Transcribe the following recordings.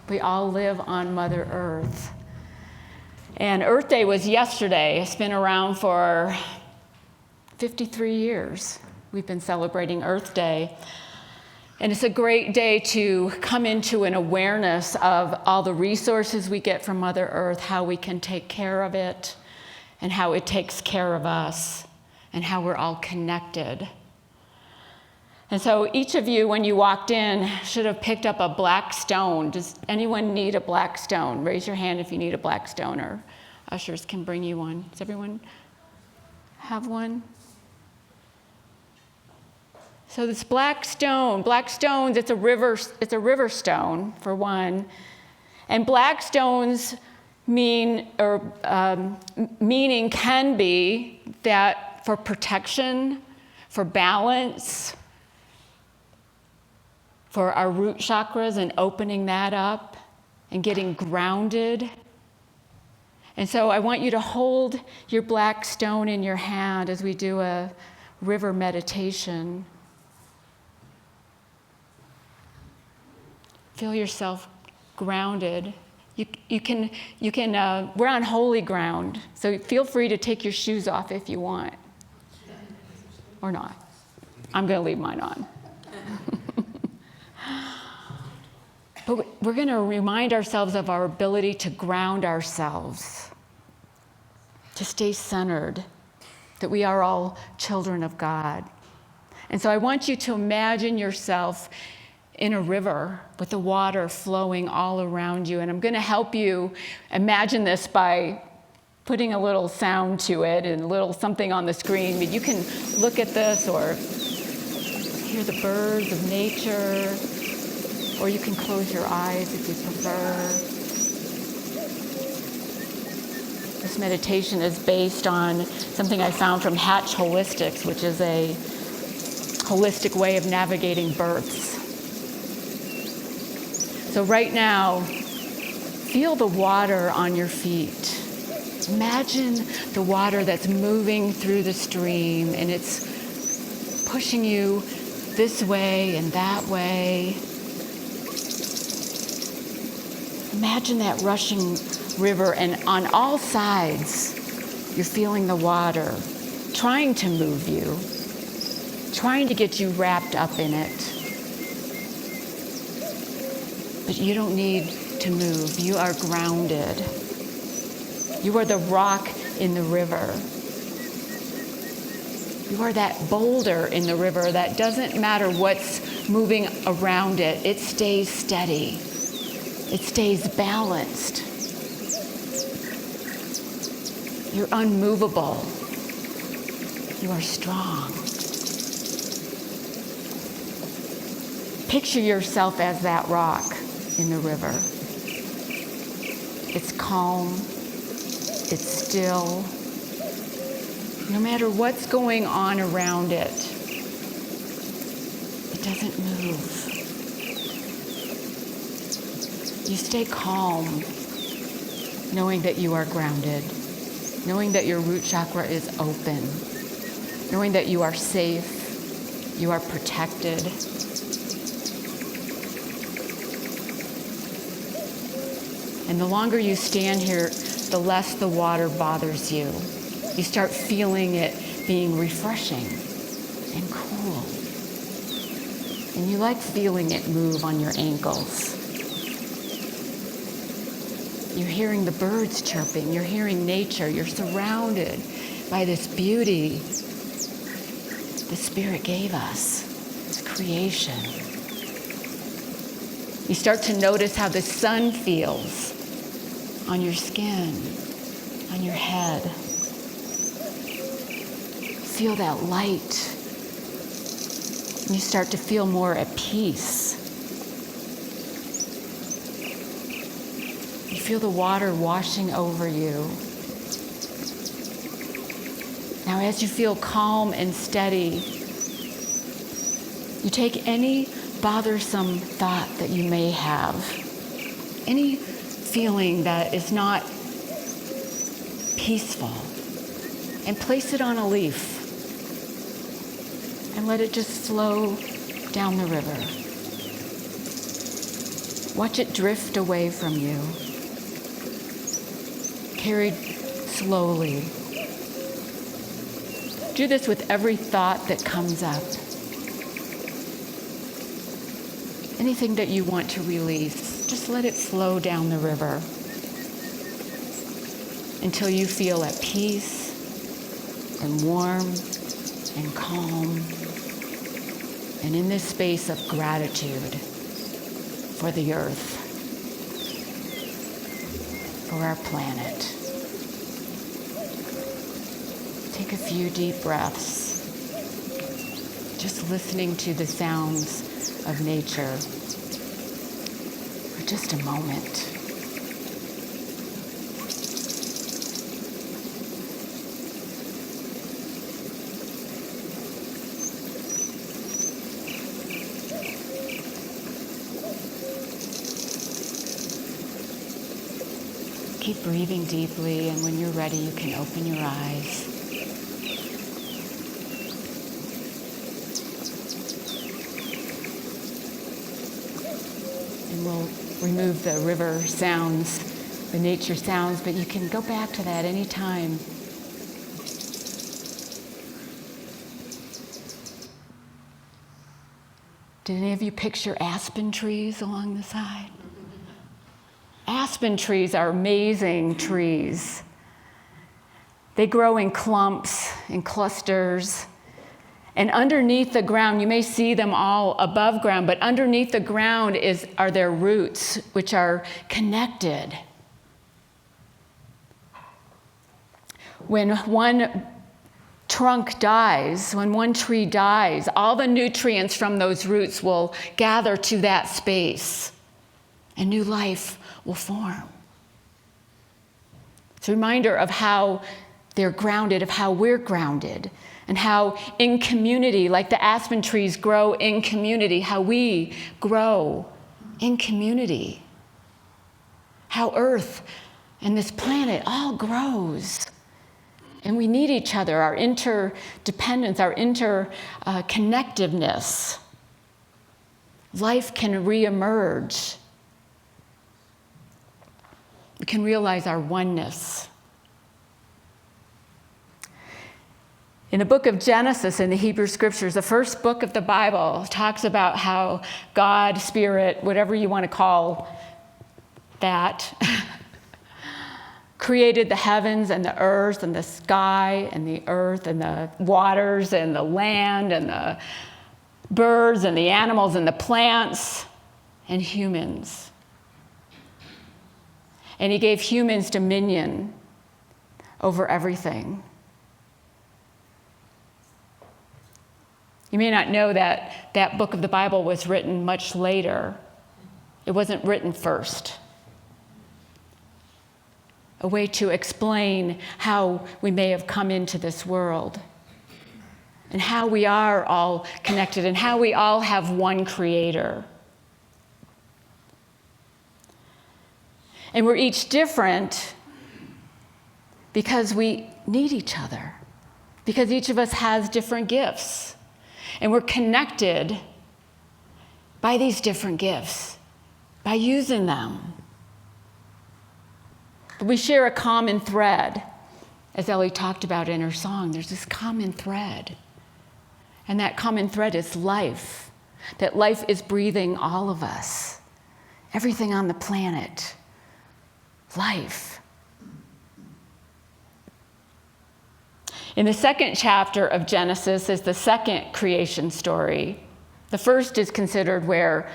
We all live on Mother Earth. And Earth Day was yesterday. It's been around for 53 years. We've been celebrating Earth Day. And it's a great day to come into an awareness of all the resources we get from Mother Earth, how we can take care of it, and how it takes care of us, and how we're all connected. And so each of you, when you walked in, should have picked up a black stone. Does anyone need a black stone? Raise your hand if you need a black stone, or ushers can bring you one. Does everyone have one? So this black stones, it's a river stone, for one. And black stones meaning can be that for protection, for balance, for our root chakras and opening that up and getting grounded. And so I want you to hold your black stone in your hand as we do a river meditation. Feel yourself grounded. You can. We're on holy ground, so feel free to take your shoes off if you want, or not. I'm going to leave mine on. But we're going to remind ourselves of our ability to ground ourselves, to stay centered, that we are all children of God. And so I want you to imagine yourself in a river with the water flowing all around you. And I'm going to help you imagine this by putting a little sound to it and a little something on the screen. But you can look at this or hear the birds of nature, or you can close your eyes if you prefer. This meditation is based on something I found from Hatch Holistics, which is a holistic way of navigating births. So right now, feel the water on your feet. Imagine the water that's moving through the stream, and it's pushing you this way and that way. Imagine that rushing river, and on all sides, you're feeling the water trying to move you, trying to get you wrapped up in it. But you don't need to move. You are grounded. You are the rock in the river. You are that boulder in the river that doesn't matter what's moving around it. It stays steady. It stays balanced. You're unmovable. You are strong. Picture yourself as that rock in the river. It's calm. It's still. No matter what's going on around it, it doesn't move. You stay calm, knowing that you are grounded, knowing that your root chakra is open, knowing that you are safe, you are protected. And the longer you stand here, the less the water bothers you. You start feeling it being refreshing and cool. And you like feeling it move on your ankles. You're hearing the birds chirping. You're hearing nature. You're surrounded by this beauty the Spirit gave us. It's creation. You start to notice how the sun feels on your skin, on your head. Feel that light. And you start to feel more at peace. You feel the water washing over you. Now, as you feel calm and steady, you take any bothersome thought that you may have, any feeling that is not peaceful, and place it on a leaf and let it just flow down the river. Watch it drift away from you, carried slowly. Do this with every thought that comes up. Anything that you want to release, just let it flow down the river until you feel at peace and warm and calm and in this space of gratitude for the earth, for our planet. Take a few deep breaths, just listening to the sounds of nature for just a moment. Keep breathing deeply, and when you're ready, you can open your eyes. And we'll remove the river sounds, the nature sounds, but you can go back to that anytime. Did any of you picture aspen trees along the side? Aspen trees are amazing trees. They grow in clumps, in clusters. And underneath the ground, you may see them all above ground, but underneath the ground are their roots, which are connected. When one trunk dies, when one tree dies, all the nutrients from those roots will gather to that space, and new life will form. It's a reminder of how they're grounded, of how we're grounded, and how in community, like the aspen trees grow in community, how we grow in community. How Earth and this planet all grows. And we need each other, our interdependence, our interconnectiveness. Life can reemerge. We can realize our oneness. In the book of Genesis in the Hebrew Scriptures, the first book of the Bible, talks about how God, Spirit, whatever you want to call that, created the heavens and the earth and the sky and the earth and the waters and the land and the birds and the animals and the plants and humans. And he gave humans dominion over everything. You may not know that that book of the Bible was written much later. It wasn't written first. A way to explain how we may have come into this world and how we are all connected and how we all have one creator. And we're each different because we need each other, because each of us has different gifts. And we're connected by these different gifts, by using them. But we share a common thread, as Ellie talked about in her song. There's this common thread. And that common thread is life, that life is breathing all of us, everything on the planet. Life. In the second chapter of Genesis is the second creation story. The first is considered where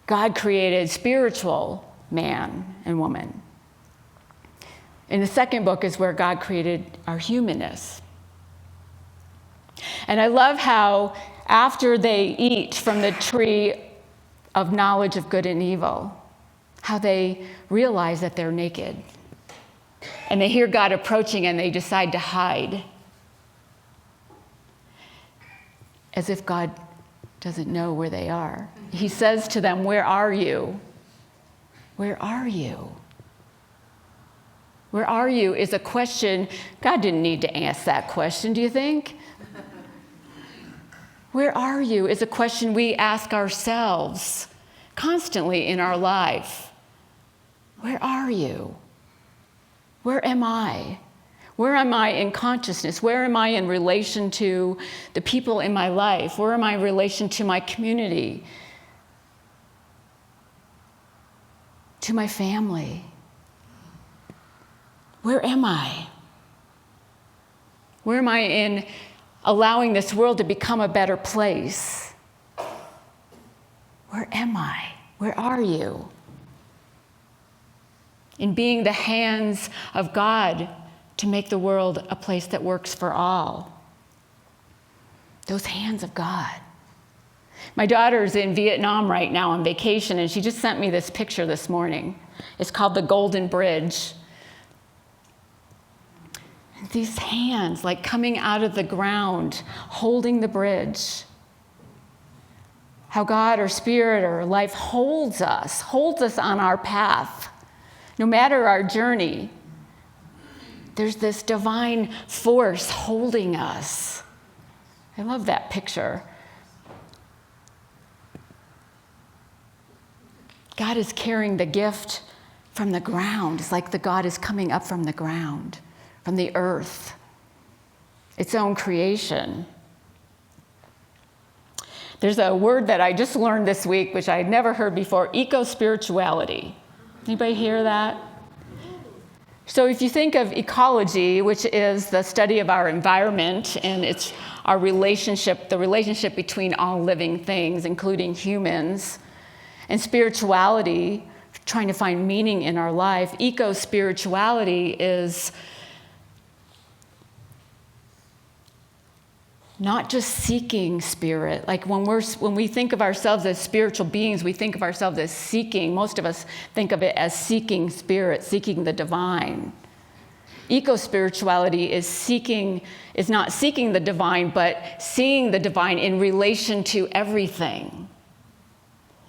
God created spiritual man and woman. In the second book is where God created our humanness. And I love how after they eat from the tree of knowledge of good and evil, how they realize that they're naked. And they hear God approaching and they decide to hide. As if God doesn't know where they are. He says to them, "Where are you? Where are you?" Where are you is a question. God didn't need to ask that question, do you think? Where are you is a question we ask ourselves constantly in our life. Where are you? Where am I? Where am I in consciousness? Where am I in relation to the people in my life? Where am I in relation to my community? To my family? Where am I? Where am I in allowing this world to become a better place? Where am I? Where are you? In being the hands of God to make the world a place that works for all. Those hands of God. My daughter's in Vietnam right now on vacation, and she just sent me this picture this morning. It's called the Golden Bridge. These hands like coming out of the ground, holding the bridge. How God or Spirit or life holds us on our path. No matter our journey, there's this divine force holding us. I love that picture. God is carrying the gift from the ground. It's like the God is coming up from the ground, from the earth, its own creation. There's a word that I just learned this week, which I had never heard before, eco-spirituality. Anybody hear that? So if you think of ecology, which is the study of our environment, and it's our relationship, the relationship between all living things, including humans, and spirituality, trying to find meaning in our life, eco-spirituality is not just seeking spirit. Like when we think of ourselves as spiritual beings, we think of ourselves as seeking. Most of us think of it as seeking spirit, seeking the divine. Eco-spirituality is not seeking the divine, but seeing the divine in relation to everything.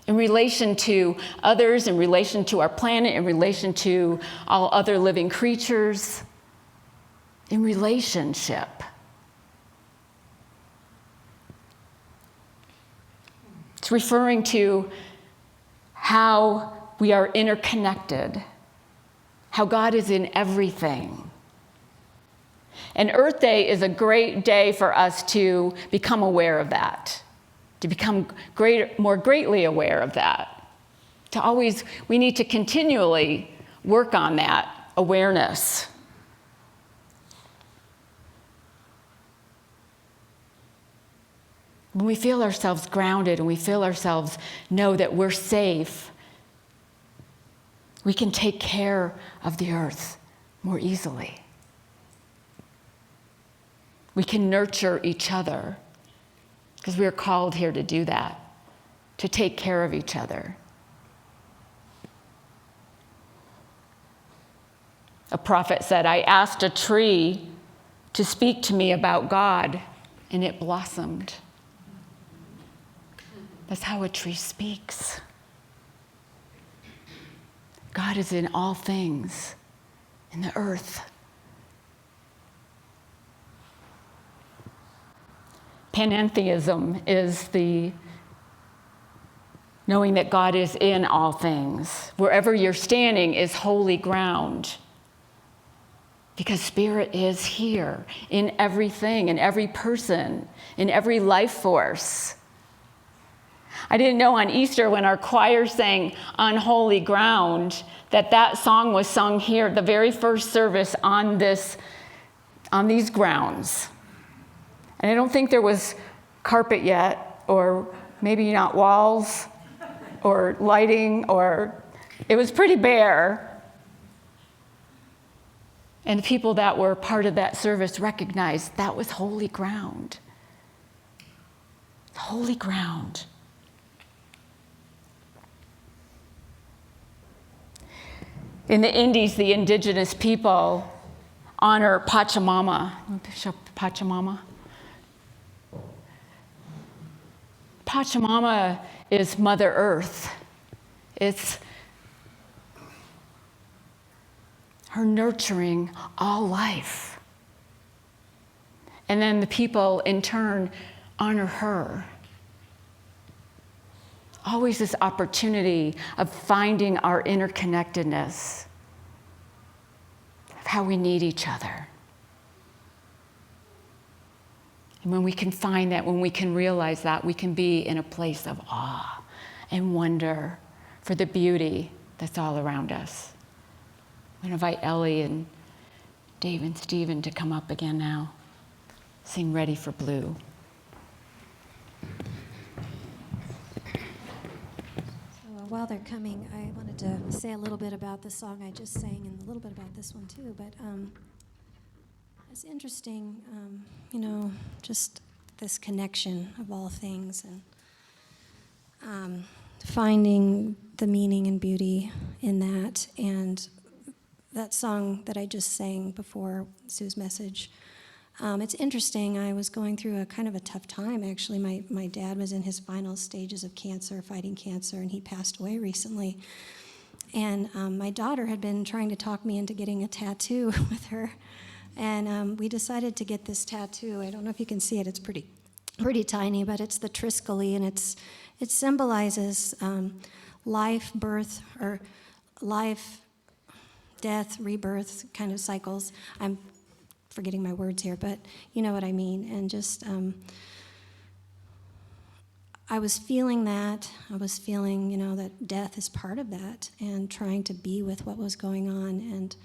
In relation to others, in relation to our planet, in relation to all other living creatures. In relationship. It's referring to how we are interconnected, how God is in everything. And Earth Day is a great day for us to become aware of that, to become more greatly aware of that. We need to continually work on that awareness. When we feel ourselves grounded and we feel ourselves know that we're safe, we can take care of the earth more easily. We can nurture each other because we are called here to do that, to take care of each other. A prophet said, "I asked a tree to speak to me about God, and it blossomed." That's how a tree speaks. God is in all things, in the earth. Panentheism is the knowing that God is in all things. Wherever you're standing is holy ground. Because Spirit is here in everything, in every person, in every life force. I didn't know on Easter when our choir sang On Holy Ground that song was sung here, the very first service on these grounds. And I don't think there was carpet yet, or maybe not walls, or lighting, or it was pretty bare. And the people that were part of that service recognized that was holy ground. Holy ground. In the Indies, the indigenous people honor Pachamama. Show Pachamama. Pachamama is Mother Earth. It's her nurturing all life. And then the people, in turn, honor her. Always this opportunity of finding our interconnectedness, of how we need each other. And when we can find that, when we can realize that, we can be in a place of awe and wonder for the beauty that's all around us. I'm going to invite Ellie and Dave and Stephen to come up again now. Sing Ready for Blue. While they're coming, I wanted to say a little bit about the song I just sang and a little bit about this one too. But it's interesting, just this connection of all things and finding the meaning and beauty in that. And that song that I just sang before Sue's message, it's interesting. I was going through a kind of a tough time, actually. My dad was in his final stages of cancer, fighting cancer, and he passed away recently. And my daughter had been trying to talk me into getting a tattoo with her. And we decided to get this tattoo. I don't know if you can see it. It's pretty tiny, but it's the Triskele, and it symbolizes life, birth, or life, death, rebirth kind of cycles. I'm forgetting my words here, but you know what I mean. And just, I was feeling that. I was feeling, that death is part of that, and trying to be with what was going on,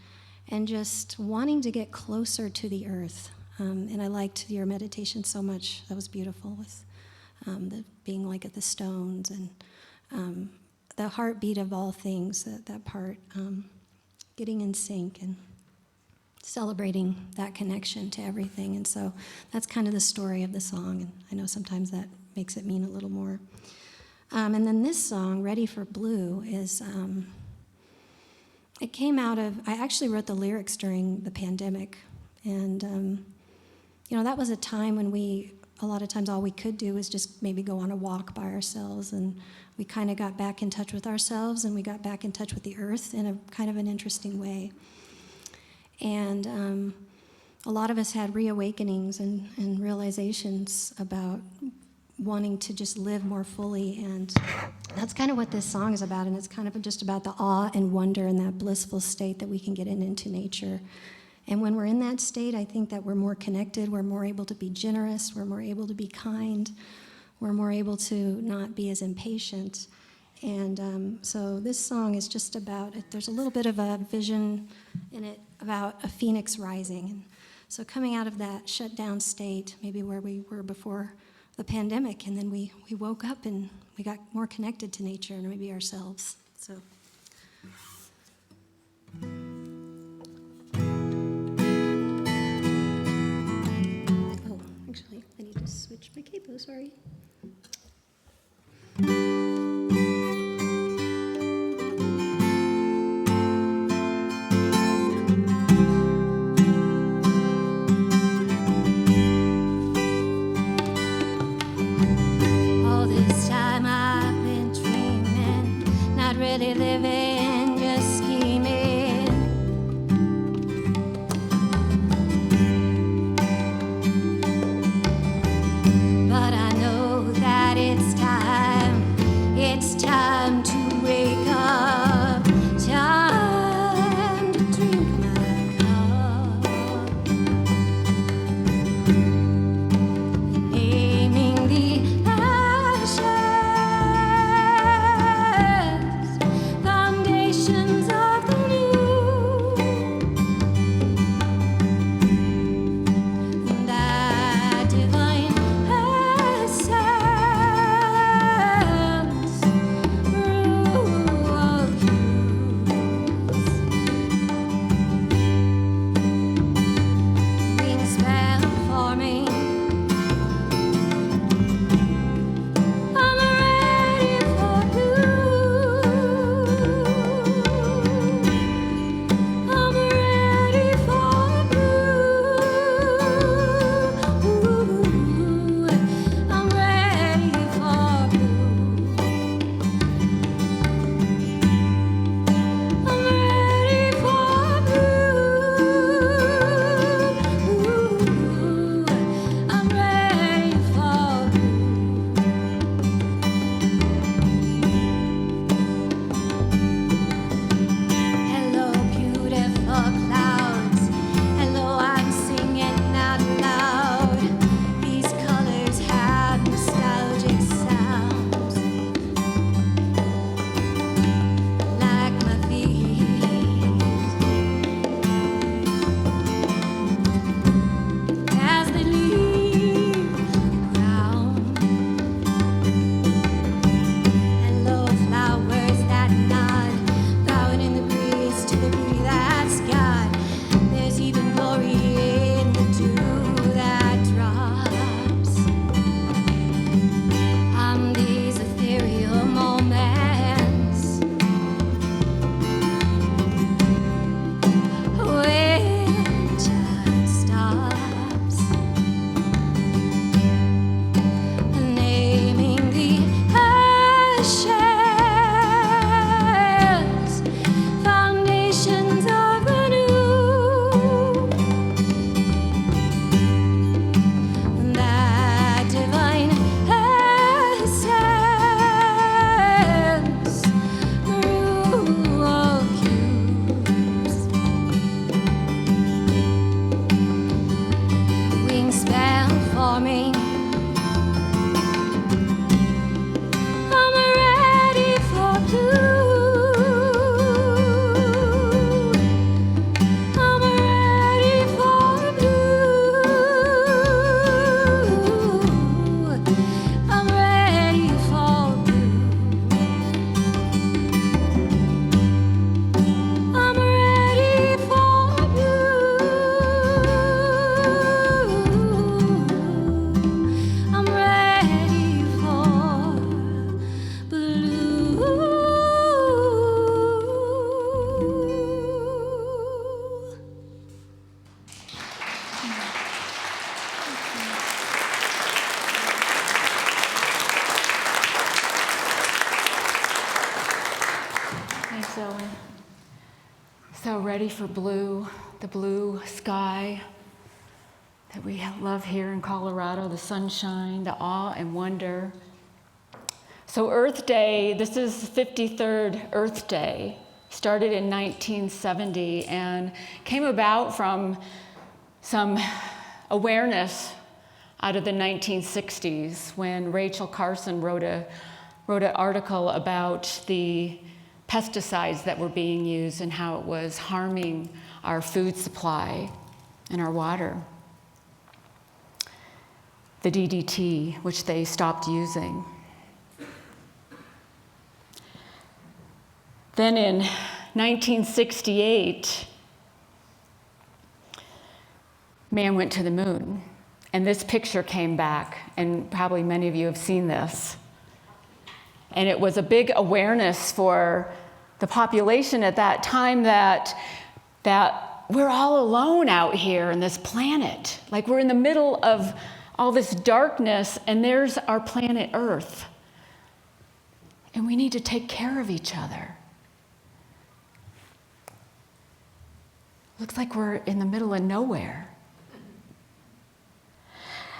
and just wanting to get closer to the earth. And I liked your meditation so much. That was beautiful, with the being like at the stones and the heartbeat of all things, that part, getting in sync and celebrating that connection to everything. And so that's kind of the story of the song, and I know sometimes that makes it mean a little more. And then this song, Ready for Blue, is, it came out of, I actually wrote the lyrics during the pandemic, and that was a time when a lot of times all we could do was just maybe go on a walk by ourselves, and we kind of got back in touch with ourselves, and we got back in touch with the earth in a kind of an interesting way. And a lot of us had reawakenings and realizations about wanting to just live more fully, and that's kind of what this song is about, and it's kind of just about the awe and wonder and that blissful state that we can get into nature. And when we're in that state, I think that we're more connected, we're more able to be generous, we're more able to be kind, we're more able to not be as impatient. And so this song is just about, there's a little bit of a vision in it about a phoenix rising. And so coming out of that shut down state, maybe where we were before the pandemic, and then we woke up and we got more connected to nature and maybe ourselves. So. Oh, actually, I need to switch my capo, sorry. Really living, just scheming. But I know So ready for blue, the blue sky that we love here in Colorado, the sunshine, the awe and wonder. So Earth Day, this is 53rd Earth Day, started in 1970 and came about from some awareness out of the 1960s when Rachel Carson wrote an article about the pesticides that were being used and how it was harming our food supply and our water. The DDT, which they stopped using. Then in 1968, man went to the moon. And this picture came back, and probably many of you have seen this. And it was a big awareness for the population at that time that we're all alone out here in this planet. Like we're in the middle of all this darkness, and there's our planet Earth. And we need to take care of each other. Looks like we're in the middle of nowhere.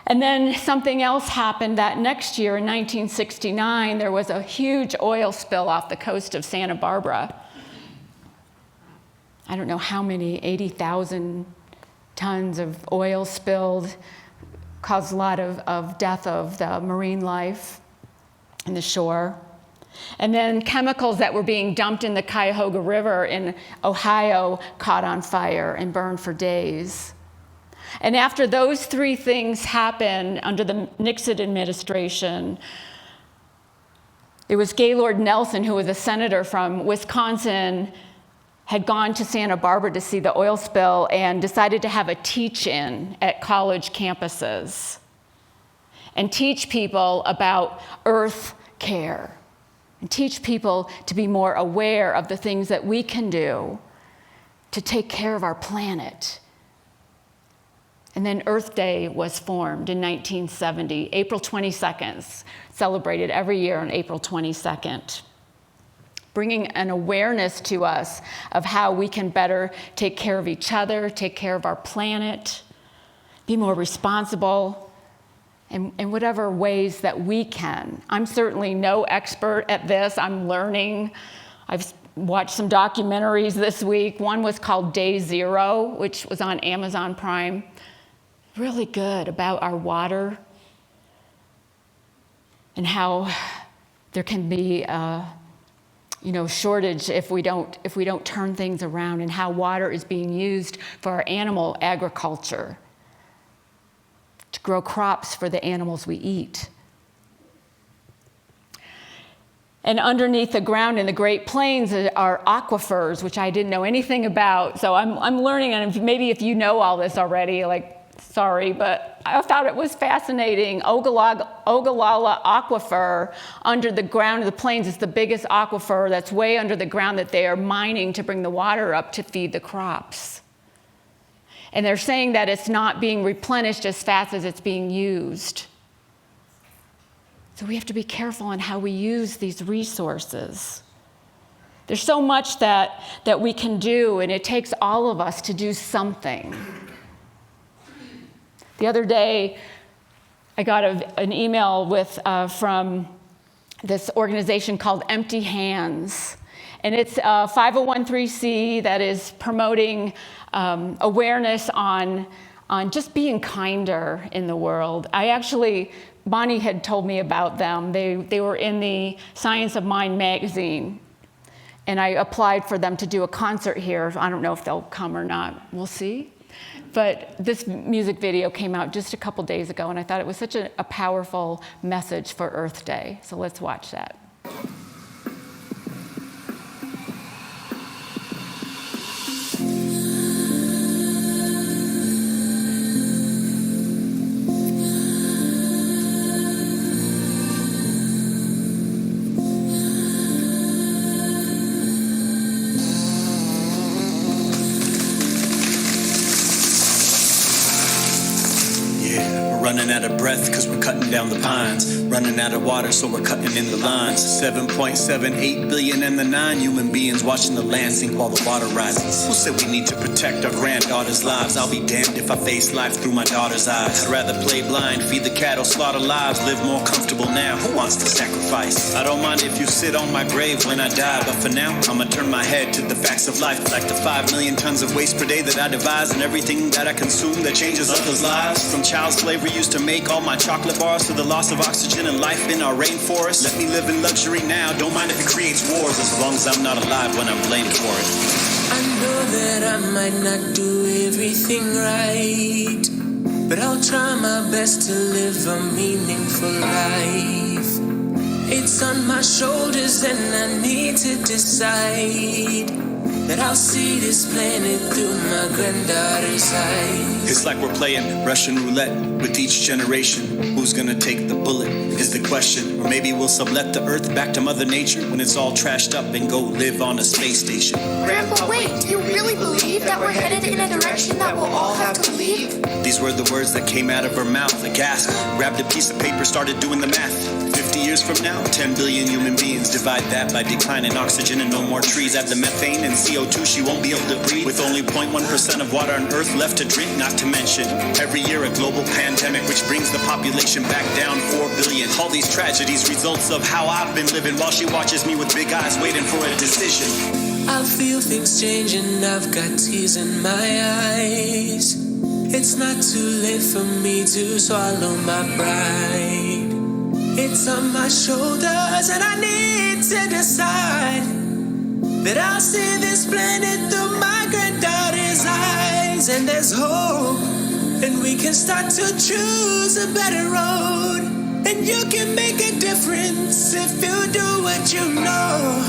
And then something else happened that next year in 1969. There was a huge oil spill off the coast of Santa Barbara. I don't know how many, 80,000 tons of oil spilled, caused a lot of death of the marine life in the shore. And then chemicals that were being dumped in the Cuyahoga River in Ohio caught on fire and burned for days. And after those three things happened under the Nixon administration, it was Gaylord Nelson, who was a senator from Wisconsin, had gone to Santa Barbara to see the oil spill and decided to have a teach-in at college campuses and teach people about earth care and teach people to be more aware of the things that we can do to take care of our planet. And then Earth Day was formed in 1970, April 22nd, celebrated every year on April 22nd, bringing an awareness to us of how we can better take care of each other, take care of our planet, be more responsible, in whatever ways that we can. I'm certainly no expert at this. I'm learning. I've watched some documentaries this week. One was called Day Zero, which was on Amazon Prime. Really good about our water and how there can be a shortage if we don't turn things around, and how water is being used for our animal agriculture to grow crops for the animals we eat. And underneath the ground in the Great Plains are aquifers, which I didn't know anything about. So I'm learning, and maybe if you know all this already, sorry, but I thought it was fascinating. Ogallala Aquifer under the ground of the plains is the biggest aquifer that's way under the ground that they are mining to bring the water up to feed the crops. And they're saying that it's not being replenished as fast as it's being used. So we have to be careful on how we use these resources. There's so much that we can do, and it takes all of us to do something. The other day, I got an email from this organization called Empty Hands. And it's a 501(c) that is promoting awareness on just being kinder in the world. Bonnie had told me about them. They were in the Science of Mind magazine. And I applied for them to do a concert here. I don't know if they'll come or not. We'll see. But this music video came out just a couple days ago, and I thought it was such a powerful message for Earth Day. So let's watch that. Running out of breath cause we're cutting down the pines. Running out of water so we're cutting in the lines. 7.78 billion and the 9 human beings watching the land sink while the water rises. Who said we need to protect our granddaughters' lives? I'll be damned if I face life through my daughter's eyes. I'd rather play blind, feed the cattle, slaughter lives, live more comfortable now. Who wants to sacrifice? I don't mind if you sit on my grave when I die, but for now, I'ma turn my head to the facts of life. Like the 5 million tons of waste per day that I devise, and everything that I consume that changes others' lives. From child slavery used to make all my chocolate bars, to the loss of oxygen and life in our rainforest. Let me live in luxury now, don't mind if it creates wars, as long as I'm not alive when I'm blamed for it. I know that I might not do everything right, but I'll try my best to live a meaningful life. It's on my shoulders and I need to decide that I'll see this planet through my granddaughter's eyes. It's like we're playing Russian roulette with each generation. Who's gonna take the bullet is the question. Or maybe we'll sublet the earth back to Mother Nature when it's all trashed up and go live on a space station. Grandpa, wait, do you really believe that we're headed in a direction that we'll all have to leave? These were the words that came out of her mouth. A gasp, grabbed a piece of paper, started doing the math. 50 years from now, 10 billion human beings. Divide that by declining oxygen and no more trees. Add the methane and CO2, she won't be able to breathe. With only 0.1% of water on Earth left to drink, not to mention every year a global pandemic which brings the population back down 4 billion. All these tragedies, results of how I've been living while she watches me with big eyes waiting for a decision. I feel things changing, I've got tears in my eyes. It's not too late for me to swallow my pride. It's on my shoulders and I need to decide that I'll see this planet through my granddaughter's eyes. And there's hope, and we can start to choose a better road. And you can make a difference if you do what you know.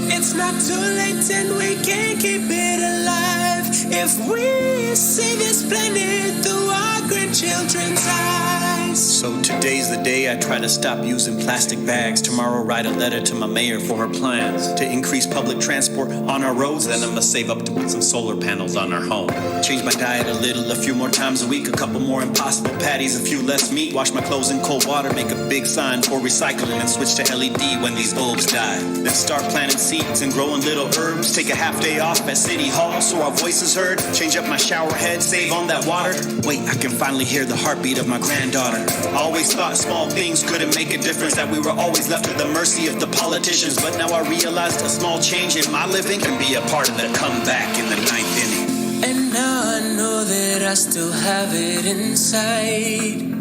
It's not too late and we can keep it alive if we see this planet through our grandchildren's eyes. So today's the day I try to stop using plastic bags. Tomorrow write a letter to my mayor for her plans to increase public transport on our roads. Then I'ma save up to put some solar panels on our home. Change my diet a little, a few more times a week. A couple more Impossible patties, a few less meat. Wash my clothes in cold water, make a big sign for recycling, and switch to LED when these bulbs die. Then start planting seeds and growing little herbs. Take a half day off at City Hall so our voices heard. Change up my shower head, save on that water. Wait, I can finally hear the heartbeat of my granddaughter. I always thought small things couldn't make a difference, that we were always left to the mercy of the politicians. But now I realized a small change in my living can be a part of the comeback in the 9th inning. And now I know that I still have it inside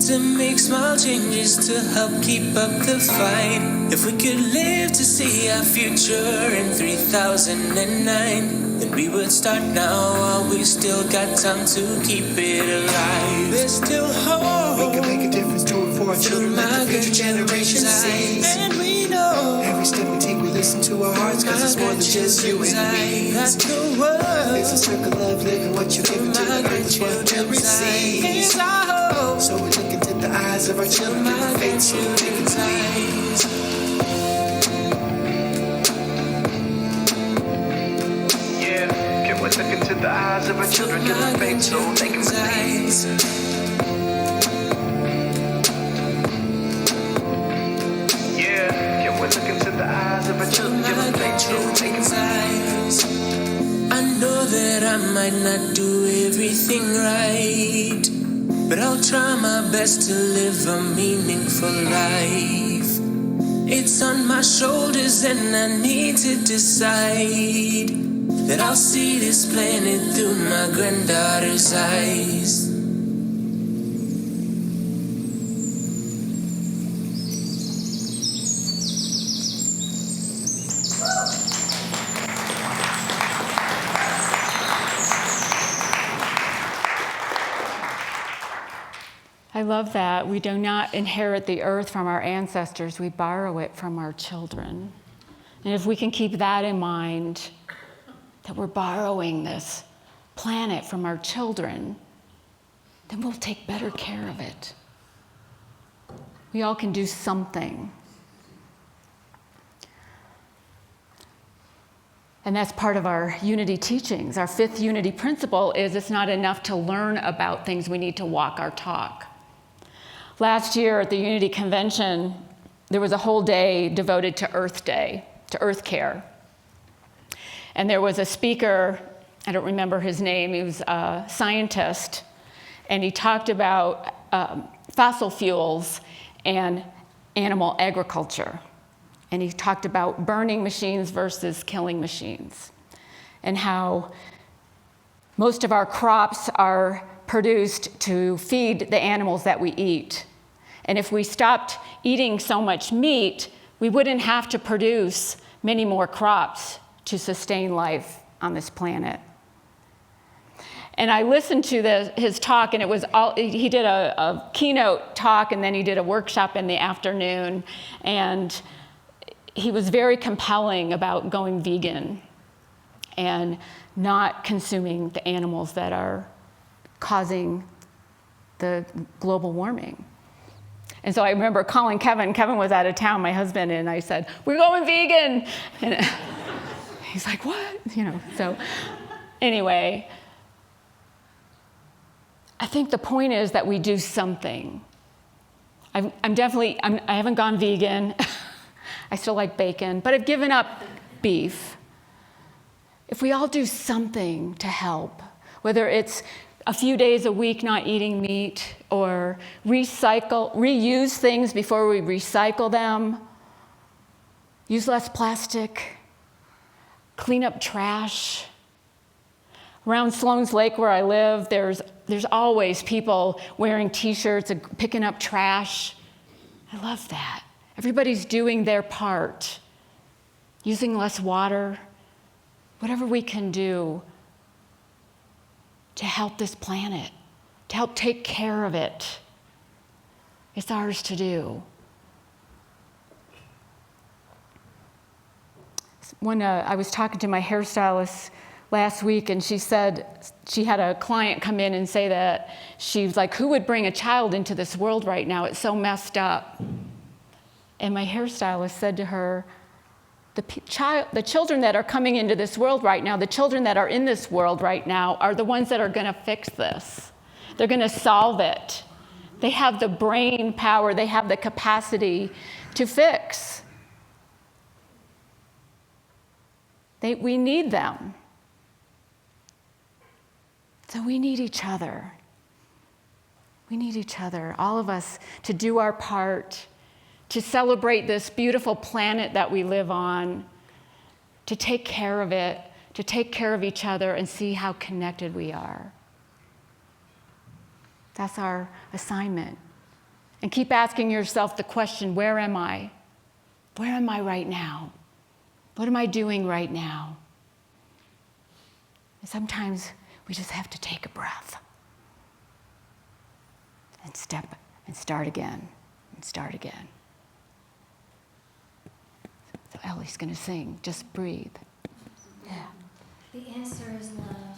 to make small changes to help keep up the fight. If we could live to see our future in 3009, then we would start now while we still got time to keep it alive. There's still hope. We can make a difference to it for our children, let the future generations see. And we know Every step we take, we listen to our hearts, cause it's more than just you and me. that's the world. It's a circle of living, what you give to the earth is what you receive. It's our hope. So we look into the eyes of our children, give them faith so they can believe. Yeah, can we look into the eyes of our children, give them faith so they can believe. Yeah, can we look into the eyes of our children, give them faith so they can believe. I know that I might not do everything right, but I'll try my best to live a meaningful life. It's on my shoulders and I need to decide that I'll see this planet through my granddaughter's eyes. I love that. We do not inherit the earth from our ancestors, we borrow it from our children. And if we can keep that in mind, that we're borrowing this planet from our children, then we'll take better care of it. We all can do something. And that's part of our unity teachings. Our fifth unity principle is it's not enough to learn about things, we need to walk our talk. Last year at the Unity Convention, there was a whole day devoted to Earth Day, to Earth Care. And there was a speaker, I don't remember his name, he was a scientist, and he talked about fossil fuels and animal agriculture. And he talked about burning machines versus killing machines, and how most of our crops are produced to feed the animals that we eat. And if we stopped eating so much meat, we wouldn't have to produce many more crops to sustain life on this planet. And I listened to his talk, and it was he did a keynote talk, and then he did a workshop in the afternoon, and he was very compelling about going vegan and not consuming the animals that are causing the global warming. And so I remember calling Kevin. Kevin was out of town, my husband, and I said, "We're going vegan." And he's like, "What?" So anyway, I think the point is that we do something. I haven't gone vegan. I still like bacon, but I've given up beef. If we all do something to help, whether it's a few days a week not eating meat, or reuse things before we recycle them, use less plastic, clean up trash. Around Sloan's Lake where I live, there's always people wearing t-shirts and picking up trash. I love that. Everybody's doing their part, using less water, whatever we can do to help this planet, to help take care of it. It's ours to do. I was talking to my hairstylist last week, and she said she had a client come in and say that she was like, who would bring a child into this world right now? It's so messed up. And my hairstylist said to her, the children that are coming into this world right now, the children that are in this world right now are the ones that are going to fix this. They're going to solve it. They have the brain power, they have the capacity to fix. We need them. So we need each other. We need each other, all of us, to do our part, to celebrate this beautiful planet that we live on, to take care of it, to take care of each other and see how connected we are. That's our assignment. And keep asking yourself the question, where am I? Where am I right now? What am I doing right now? And sometimes we just have to take a breath and step and start again and start again. So Ellie's going to sing, just breathe. Yeah. The answer is love.